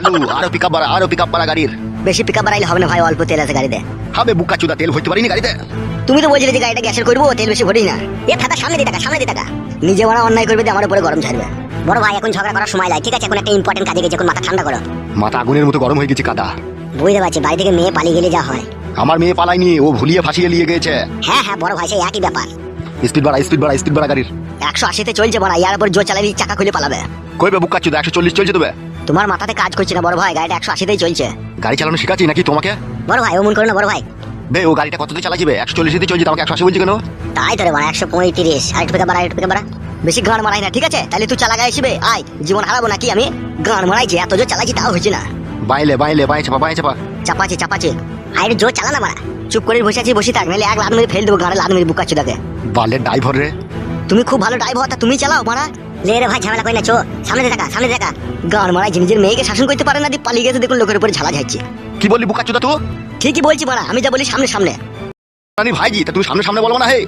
চালু, আরো পিকআপ বাড়া গাড়ির। বেশি পিকআপ বাড়াইলে হবে না ভাই, অল্প তেল আছে গাড়িতে। হবে বুকা চুদা, তেল ভরতে পারিনি গাড়িতে। তুমি তো বলছিলে যে গাড়িটা গ্যাসের করবো, তেল বেশি ভরিস না। এ ফাটা সামনে দিয়ে টাকা নিজে বড় অন্যায় করবে, আমার উপরে গরম ছাড়বে। বড় ভাই এখন ঝগড়া করার সময় নাই, ঠিক আছে? এখন একটা ইম্পর্টেন্ট কাজে গেছে, এখন মাথা ঠান্ডা করো। মাথা আগুনের মতো গরম হয়ে গেছে কাদা। বুঝতে পারছি, বাড়ি থেকে মেয়ে পালিয়ে গেলে যা হয়। আমার মেয়ে পালাইনি, ও ভুলিয়ে ফাঁসিয়ে নিয়ে গেছে। হ্যাঁ বড় ভাই, সেই একই ব্যাপার। স্পিড বাড়া গাড়ির। 180-তে চলছে বড়, ইয়ার উপর জোর চালাবি চাকা খুলে পালাবে। কইবে বুকা চুদা, 140 চলছে তবে। তোমার মাথাতে কাজ করছে না বড় ভাই, গাড়িটা 180-তেই চলছে। গাড়ি চালানো শিখাচ্ছি নাকি তোমাকে? বড় ভাই অমন করো না বড় ভাই। বে ও গাড়িটা কততে চালাছিবে? 140-তে চলছে, আমাকে 180 বলছি কেন? তাই তো রে বড়, 135। আরেকটু পিকআপ বাড়া। বেশি গান মারাই না, ঠিক আছে? তাহলে তুই চালা গাড়ি শিবে আয়, জীবন হারাবো নাকি আমি? গান মারাইছি, এত জোর চালাচ্ছি তাও হয়েছে না। বাইলে বাই চাপা। চাপাচ্ছে আরে জোর চালা না বাড়া। চুপ করে বসে আছি, বসে থাক, নাহলে এক লাত মেরে ফেল দেবো গাড়ি, লাত মেরে বুকাচ্ছি তাকে। বালের ড্রাইভার রে। তুমি খুব ভালো ড্রাইভার, তা তুমি চালাও মারা। লে রে ভাই, ঝামেলা কই না, চো সামনে দেখা। গান মারাই নিজের মেয়েকে শাসন করতে পারে না, দি পালিয়ে গেছে, দেখুন লোকের উপরে ঝালা যাচ্ছে। কি বললি বুকা চুদা তুই? ঠিকই বলছি মারা, আমি যা বলি সামনে। ভাইজি তা তুমি সামনে বলবো না হে।